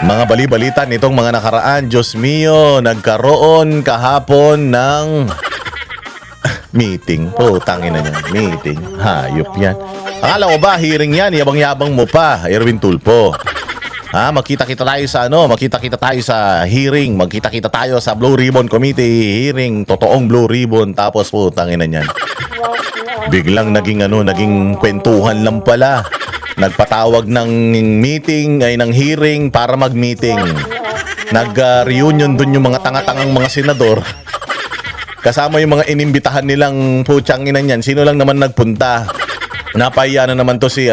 Mga bali-balita nitong mga nakaraan, Diyos mio, nagkaroon kahapon ng meeting. Putangin na niya, meeting. Hayop yan. Akala ko ba, hearing yan, yabang-yabang mo pa, Erwin Tulfo. Magkita-kita tayo sa magkita-kita tayo sa hearing, magkita-kita tayo sa Blue Ribbon Committee hearing, totoong Blue Ribbon, tapos putangin na niyan. Biglang naging kwentuhan lang pala. Nagpatawag ng meeting ay ng hearing para mag-meeting. Nag-reunion dun yung mga tanga-tangang mga senador. Kasama yung mga inimbitahan nilang putyang ina niyan. Sino lang naman nagpunta? Napahiya na naman to si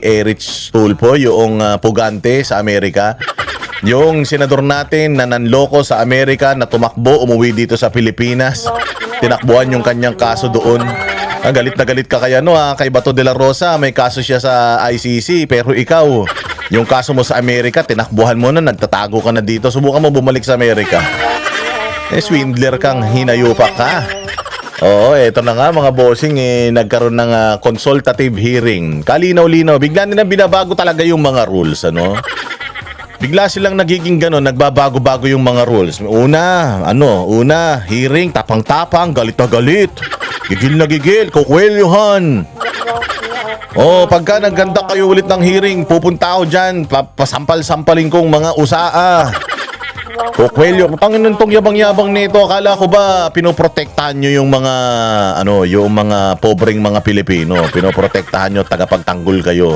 Erich Tulfo, yung pugante sa Amerika. Yung senador natin na nanloko sa Amerika na tumakbo, umuwi dito sa Pilipinas. Tinakbuhan yung kanyang kaso doon. Galit na galit ka kaya kay Bato de la Rosa, may kaso siya sa ICC, pero ikaw, yung kaso mo sa Amerika, tinakbuhan mo na, nagtatago ka na dito, subukan mo bumalik sa Amerika. Swindler kang, hinayupak ka. Oo, eto na nga mga bossing, nagkaroon ng consultative hearing. Kalinaw-linaw, bigla nilang binabago talaga yung mga rules, Bigla silang nagiging gano'n, nagbabago-bago yung mga rules. Una, hearing, tapang-tapang, galit na galit. Gigil na gigil, kukwelyuhan. Pagka nagganda kayo ulit ng hearing, pupunta ako dyan, pasampal-sampalin kong mga usaa. Kukwelyo, Panginoon tong yabang-yabang nito, akala ko ba pinoprotektahan nyo yung mga, yung mga pobreng mga Pilipino, pinoprotektahan nyo, tagapagtanggol kayo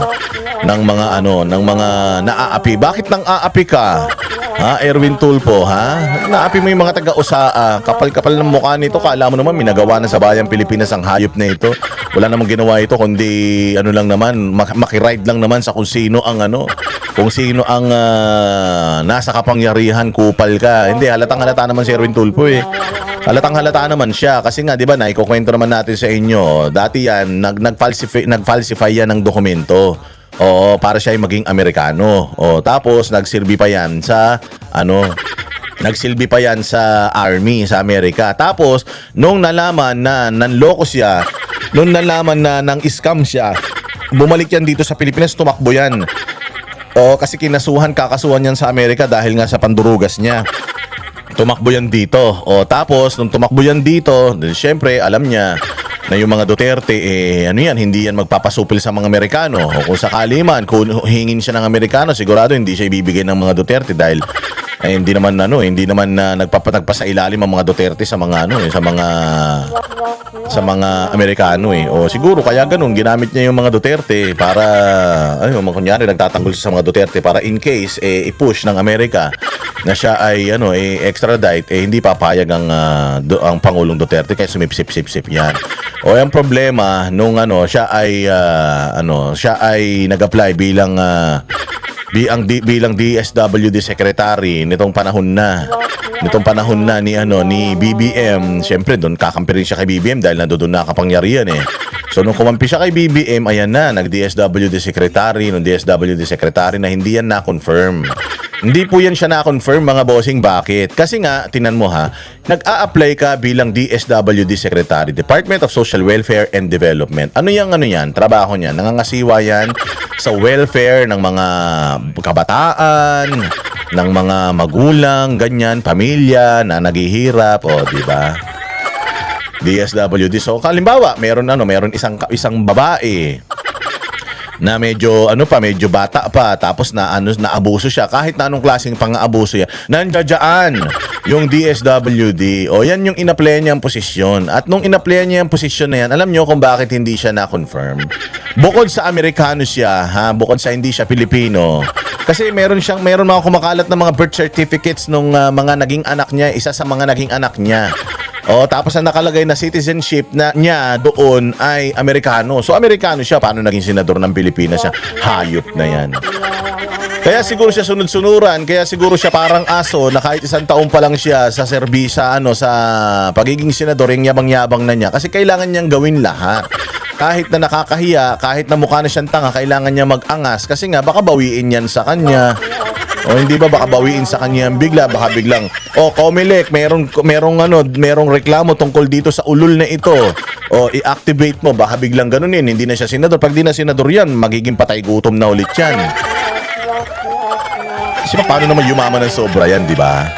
ng mga, ng mga naaapi. Bakit nang aapi ka? Erwin Tulfo, Naapi mo yung mga taga-usaa. Kapal-kapal ng mukha nito. Kala mo naman, minagawa na sa bayang Pilipinas ang hayop na ito. Wala namang ginawa ito, kundi lang naman, makiride lang naman sa kung sino ang nasa kapangyarihan, kupal ka. Hindi, halatang-halata naman si Erwin Tulfo Halatang-halata naman siya. Kasi nga, di ba, ikukwento naman natin sa inyo. Dati yan, nag-falsify yan ng dokumento. Para siya ay maging Amerikano. Tapos nagsilbi pa yan sa army sa Amerika. Tapos nung nalaman na nanloko siya, nung nalaman na nang scam siya, bumalik yan dito sa Pilipinas, tumakbo yan. Kasi kakasuhan yan sa Amerika dahil nga sa pandurugas niya. Tumakbo yan dito. Tapos nung tumakbo yan dito, syempre alam niya na yung mga Duterte, hindi yan magpapasupil sa mga Amerikano. Kung sakali man, kung hingin siya ng Amerikano, sigurado hindi siya ibibigay ng mga Duterte dahil hindi naman nagpapasailalim ang mga Duterte sa mga sa mga Amerikano siguro kaya ganun ginamit niya yung mga Duterte para kunyari nagtatanggol siya sa mga Duterte para in case i-push ng Amerika na siya ay extradite, hindi papayag ang Pangulong Duterte kaya sumipsip-sip yan. Ang problema nung siya ay nag-apply bilang DSWD secretary nitong panahon na ni BBM. Syempre doon kakampi rin siya kay BBM dahil nandoon na kapangyarihan So nung kumampi siya kay BBM, ayan na, nag-DSWD secretary, na hindi yan na-confirm. Hindi po yan siya na-confirm mga bossing. Bakit? Kasi nga, tinan mo nag-a-apply ka bilang DSWD Secretary, Department of Social Welfare and Development. Ano yan? Trabaho niyan. Nangangasiwa yan sa welfare ng mga kabataan, ng mga magulang, ganyan, pamilya na naghihirap, di ba? DSWD. So, kalimbawa, meron isang babae na medyo bata pa, tapos naabuso siya, kahit na anong klaseng pang-aabuso yan, nandiyan yung DSWD. Yan yung in-apply niyang posisyon. At nung in-apply niya yung posisyon na yan, alam niyo kung bakit hindi siya na-confirm? Bukod sa Amerikano siya, bukod sa hindi siya Pilipino. Kasi meron mga kumakalat na mga birth certificates nung mga naging anak niya, isa sa mga naging anak niya. Tapos ang nakalagay na citizenship niya doon ay Amerikano. So Amerikano siya, paano naging senador ng Pilipinas siya? Hayop na yan. Kaya siguro siya sunod-sunuran, kaya siguro siya parang aso na kahit isang taon pa lang siya sa serbisa, sa pagiging senador, yung yabang-yabang na niya. Kasi kailangan niyang gawin lahat. Kahit na nakakahiya, kahit na mukha na siyang tanga, kailangan niya mag-angas. Kasi nga, baka bawiin yan sa kanya. Hindi ba baka bawiin sa kanya bigla, baka biglang, Comelec, merong reklamo tungkol dito sa ulol na ito. I-activate mo, baka biglang ganunin, hindi na siya senador. Pag di na senador yan, magiging patay gutom na ulit yan. Kasi paano naman yumaman ng sobra yan, di ba?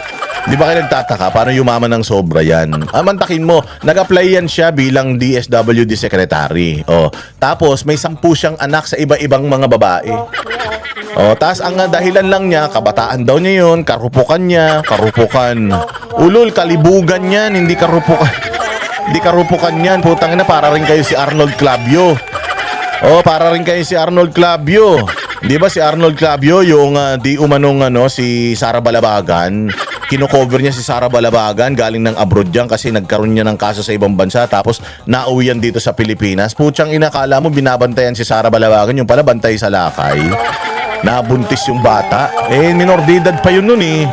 Di ba kayo nagtataka, paano yumaman ng sobra yan? Mantakin mo, nag-apply yan siya bilang DSWD secretary. Tapos may 10 siyang anak sa iba-ibang mga babae. Tapos ang dahilan lang niya, kabataan daw niya yun, karupukan niya, ulol, kalibugan yan, hindi karupukan. Hindi karupukan yan, putang ina, para rin kayo si Arnold Clavio. Para rin kayo si Arnold Clavio. Di ba si Arnold Clavio, yung di umanong si Sara Balabagan, kino-cover niya si Sara Balabagan galing ng abroad yan kasi nagkaroon niya ng kaso sa ibang bansa tapos nauwi yan dito sa Pilipinas. Putsang inakala mo binabantayan si Sara Balabagan, yung pala bantay sa lakay. Nabuntis yung bata. Minor de edad pa yun nun eh.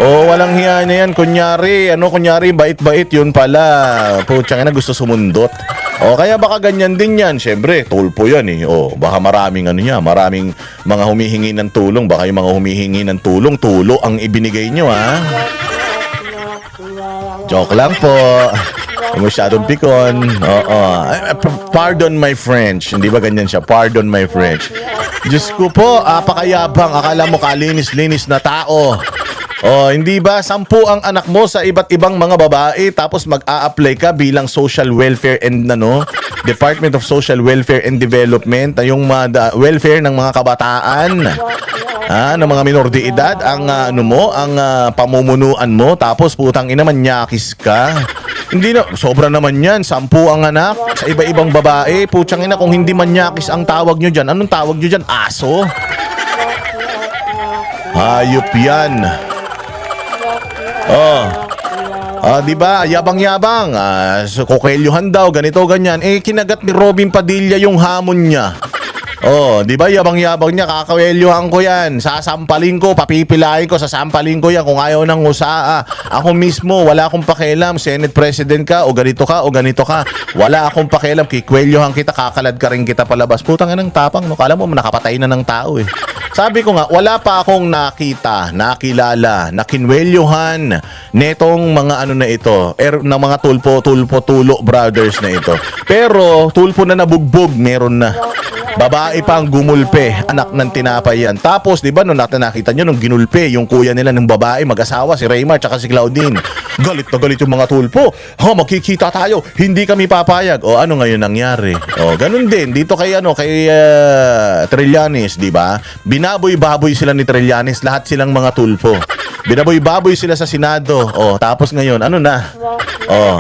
Walang hiya na yan. Kunyari, bait-bait yun pala. Putsang ina, gusto sumundot. Kaya baka ganyan din yan. Siyempre, tulpo yan eh. Baka maraming maraming mga humihingi ng tulong. Baka yung mga humihingi ng tulong, tulo ang ibinigay nyo, ha? Joke lang po. Masyadong pikon. Pardon my French. Hindi ba ganyan siya? Pardon my French. Diyos ko po, apakayabang. Akala mo kalinis-linis na tao. Hindi ba 10 ang anak mo sa iba't ibang mga babae tapos mag-a-apply ka bilang Social Welfare and Department of Social Welfare and Development, yung welfare ng mga kabataan, ng mga minor de edad, ang ang pamumunuan mo, tapos putang ina manyakis ka. Hindi na, sobra naman yan, 10 ang anak sa iba-ibang babae, putang ina, kung hindi manyakis ang tawag nyo dyan, anong tawag nyo dyan? Aso? Hayop yan. Di ba? Yabang-yabang. Kokelyuhan daw, ganito, ganyan. Kinagat ni Robin Padilla yung hamon niya. Di ba? Yabang-yabang niya, kakawelyuhan ko yan. Sasampalin ko, papipilahin ko, sasampalin ko yan kung ayaw ng usaa. Ako mismo, wala akong pakialam. Senate President ka, o ganito ka, o ganito ka. Wala akong pakialam. Kikwelyuhan kita, kakalad ka rin kita palabas. Putang ng tapang, no? Kala mo, nakapatay na ng tao eh. Sabi ko nga, wala pa akong nakita, nakilala, nakinwelyuhan netong mga na ito, na mga tulpo-tulo brothers na ito. Pero tulpo na nabugbog, meron na. Babae pa ang gumulpe, anak ng tinapay yan. Tapos, di ba, nung nakita nyo, nung ginulpe, yung kuya nila ng babae, mag-asawa, si Raymar, tsaka si Claudine. Galit na galit yung mga tulpo. Magkikita tayo, hindi kami papayag. Ano ngayon nangyari? Ganun din, dito kay Trillanes, di ba? Binaboy-baboy sila ni Trillanes, lahat silang mga tulpo. Binaboy-baboy sila sa Senado. Tapos ngayon, ano na?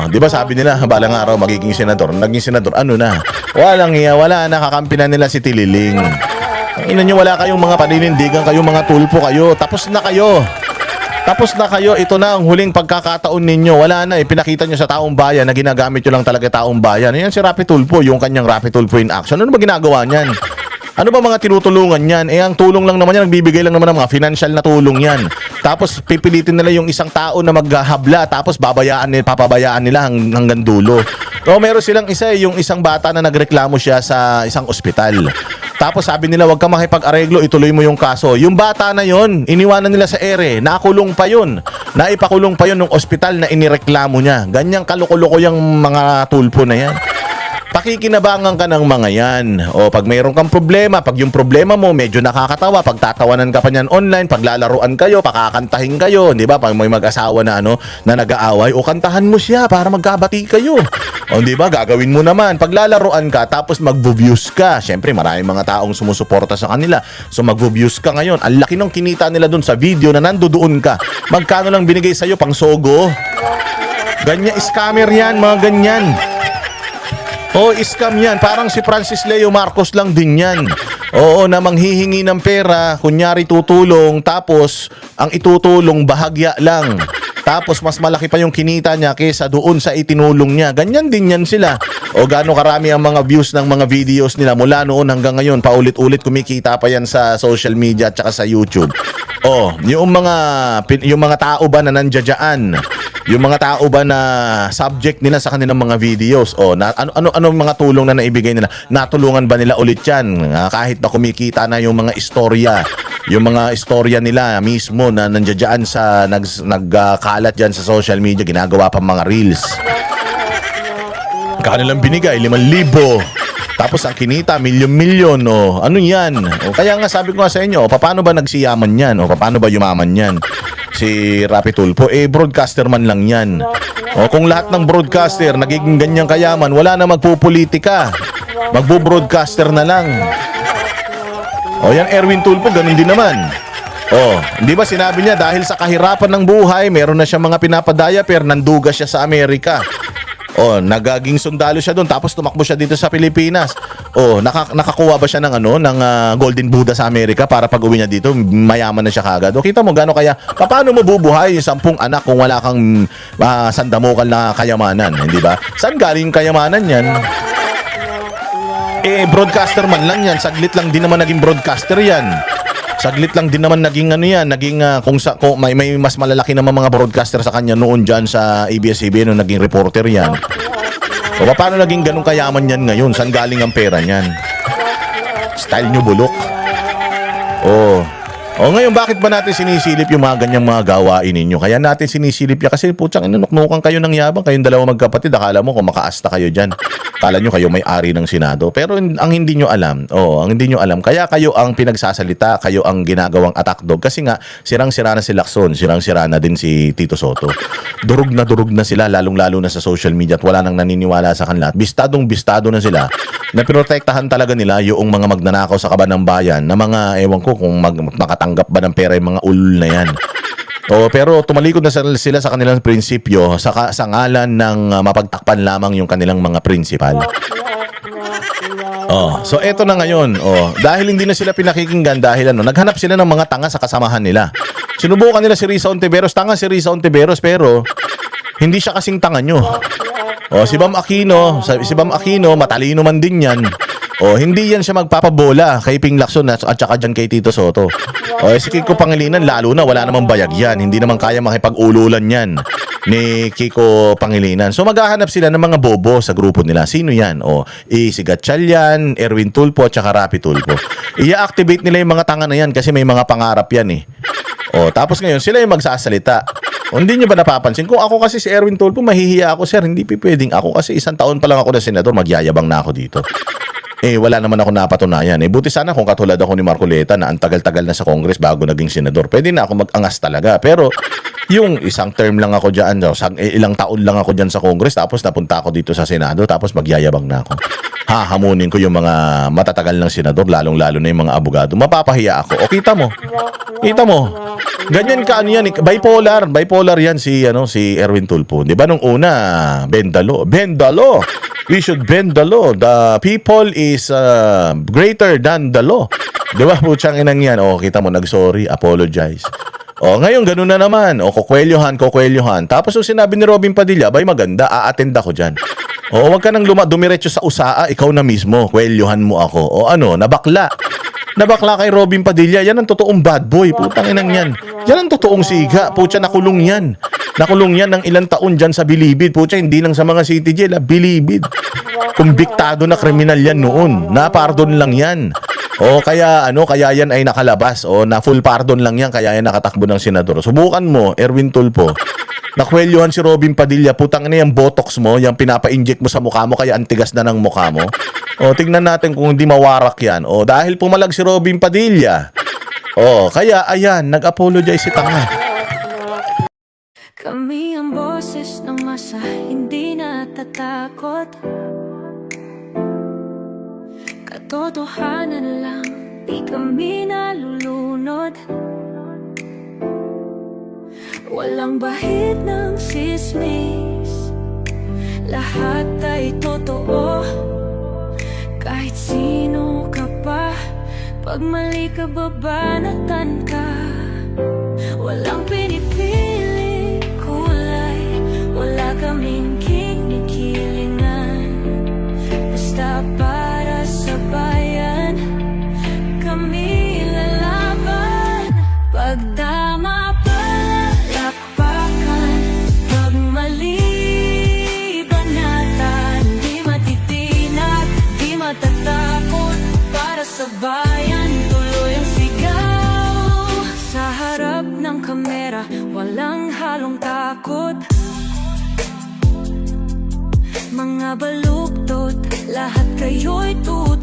Di ba sabi nila, balang araw magiging senador. Naging senador, ano na? Walang iya, wala na, kakampi na nila si Tililing. Ina nyo, wala kayong mga paninindigan, kayong mga tulpo kayo. Tapos na kayo. Ito na ang huling pagkakataon ninyo. Wala na, pinakita nyo sa taong bayan na ginagamit nyo lang talaga taong bayan. Yan si Rapi Tulfo, yung kanyang Rapi Tulfo in action. Ano ba ginagawa niyan? Ano ba mga tinutulungan niyan? Ang tulong lang naman yan, nagbibigay lang naman ng mga financial na tulong yan. Tapos pipilitin nila yung isang tao na maghabla, tapos papabayaan nila hanggang dulo. Meron silang yung isang bata na nagreklamo siya sa isang ospital. Tapos sabi nila, wag ka makipag-areglo, ituloy mo yung kaso. Yung bata na yon, iniwanan nila sa ere, nakulong pa yun. Naipakulong pa yun ng ospital na inireklamo niya. Ganyang kaluko-luko yung mga tulpo na yan. Pakikinabangan ka ng mga yan. Pag mayroon kang problema, pag yung problema mo medyo nakakatawa, pag tatawanan ka pa niyan online, pag lalaruan kayo, pakakantahin kayo, di ba? Pag may mag-asawa na na nag-aaway, kantahan mo siya para magkabati kayo. Di ba? Gagawin mo naman. Pag lalaruan ka, tapos mag-views ka. Siyempre, maraming mga taong sumusuporta sa kanila. So, mag-views ka ngayon. Ang laki ng kinita nila dun sa video na nandoon ka. Magkano lang binigay sa'yo pang sogo? Ganyan, scammer yan, mga ganyan. Scam yan. Parang si Francis Leo Marcos lang din yan. Na manghihingi ng pera, kunyari tutulong, tapos ang itutulong bahagya lang. Tapos mas malaki pa yung kinita niya kaysa doon sa itinulong niya. Ganyan din yan sila. Gaano karami ang mga views ng mga videos nila mula noon hanggang ngayon. Paulit-ulit kumikita pa yan sa social media at saka sa YouTube. Yung mga tao ba na nandiyan? Yung mga tao ba na subject nila sa kanilang mga videos? Ano mga tulong na naibigay nila? Natulungan ba nila ulit yan? Kahit na kumikita na yung mga istorya. Yung mga istorya nila mismo na nandiyan sa nagkalat dyan sa social media, ginagawa pa mga reels. Kanilang binigay 5,000. Tapos ang kinita, milyon-milyon. O, ano yan? O, kaya nga sabi ko nga sa inyo, o, paano ba nagsiyaman yan? O, paano ba yumaman yan? Si Rapi Tulfo, broadcaster man lang yan. O, kung lahat ng broadcaster nagiging ganyang kayaman, wala na magpupolitika. Magbo-broadcaster na lang. O, yan Erwin Tulfo, ganun din naman. Oh, hindi ba sinabi niya dahil sa kahirapan ng buhay, meron na siya mga pinapadaya pero nanduga siya sa Amerika. Oh, nagaging sundalo siya doon tapos tumakbo siya dito sa Pilipinas. Oh, nakakuha ba siya ng ng Golden Buddha sa Amerika para pag-uwi niya dito, mayaman na siya kagad. O kita mo gaano kaya paano mo bubuhay yung 10 anak kung wala kang sandamukal na kayamanan, hindi ba? Saan galing yung kayamanan yan? Broadcaster man lang yan, saglit lang din naman naging broadcaster yan. Saglit lang din naman naging kung may mas malalaki naman mga broadcaster sa kanya noon diyan sa ABS-CBN nung naging reporter yan. O paano naging ganun kayaman yan ngayon? Saan galing ang pera niyan? Style nyo bulok. O ngayon bakit ba natin sinisilip yung mga ganyang mga gawain ninyo? Kaya natin sinisilip yan kasi putsang inunuknukan kayo ng yabang. Kayong dalawa magkapatid, akala mo kung makaasta kayo dyan. Akala nyo kayo may-ari ng Senado. Pero ang hindi nyo alam, kaya kayo ang pinagsasalita, kayo ang ginagawang attack dog. Kasi nga, sirang-sira na si Lacson, sirang-sira na din si Tito Soto. Durug na sila, lalong-lalo na sa social media at wala nang naniniwala sa kanila. Bistadong-bistado na sila na pinotektahan talaga nila yung mga magnanakaw sa kaban ng bayan na mga, ewan ko kung makatanggap ba ng pera yung mga ulul na yan. Pero tumalikod na sila sa kanilang prinsipyo sa ngalan ng mapagtakpan lamang yung kanilang mga prinsipal. So eto na ngayon. Dahil hindi na sila pinakikinggan dahil naghanap sila ng mga tanga sa kasamahan nila. Sinubukan nila si Risa Ontiveros, tanga si Risa Ontiveros pero hindi siya kasing tanga nyo. Si Bam Aquino, matalino man din yan. Hindi yan siya magpapabola kay Ping Lacson at saka dyan kay Tito Soto. Si Kiko Pangilinan, lalo na wala namang bayag yan. Hindi naman kaya makipag-ululan yan ni Kiko Pangilinan. So maghahanap sila ng mga bobo sa grupo nila. Sino yan? Si Gatchalian, Erwin Tulfo at saka Rapi Tulfo. I-activate nila yung mga tanga na yan kasi may mga pangarap yan eh. Tapos ngayon sila yung magsasalita. Hindi nyo ba napapansin? Kung ako kasi si Erwin Tulfo, mahihiya ako, sir. Hindi pwedeng. Ako kasi 1 taon pa lang ako na senador, magyayabang na ako dito. Wala naman ako napatunayan. Buti sana kung katulad ako ni Marcoleta na ang tagal-tagal na sa Congress bago naging senador. Pwede na ako mag-angas talaga. Pero yung 1 term lang ako dyan, ilang taon lang ako dyan sa Congress, tapos napunta ako dito sa Senado, tapos magyayabang na ako. Hahamunin ko yung mga matatagal ng senador, lalong-lalo na yung mga abogado. Mapapahiya ako. Kita mo. Ganyan ka yan. Bipolar yan si Erwin Tulfo. 'Di ba nung una, bend the law. We should bend the law. The people is greater than the law. 'Di ba? Putsang inang yan. Kita mo, nag-sorry, apologize. Ngayon ganun na naman. Kukwelyohan. Tapos sinabi ni Robin Padilla, bay maganda, a-attend ako diyan. Wag ka nang dumiretso sa usaa, ikaw na mismo, kwelyohan mo ako. Nabakla kay Robin Padilla, yan ang totoong bad boy, putang inang yan. Yan ang totoong siga, putya, nakulong yan. Nakulong yan ng ilang taon dyan sa Bilibid, putya, hindi lang sa mga city jail, Bilibid. Kumbiktado na kriminal yan noon, na-pardon lang yan. Kaya yan ay nakalabas, na full pardon lang yan, kaya yan nakatakbo ng senador. Subukan mo, Erwin Tulfo. Nakwelyohan si Robin Padilla, putang ina yung botox mo, yung pinapa-inject mo sa mukha mo, kaya antigas na ng mukha mo. Tingnan natin kung hindi mawarak yan. Dahil pumalag si Robin Padilla. Kaya ayan, nag-apologize si tanga. Kami ang boses ng masa, hindi natatakot. Katotohanan lang, di kami nalulunod. Walang bahid ng sismis, lahat ay totoo. Kahit sino ka pa, pag mali ka babanatan ka. Walang pinipili kulay, wala kaming kinikilingan. Basta para sa bayan, kami lalaban. Pagdama palakpakan, pag mali banatan, di matitinag, di matatakot. Para sa bayan, tuloy ang sigaw. Sa harap ng kamera, walang halong takot. Mga baluktot, Lahat kayo'y tutulungan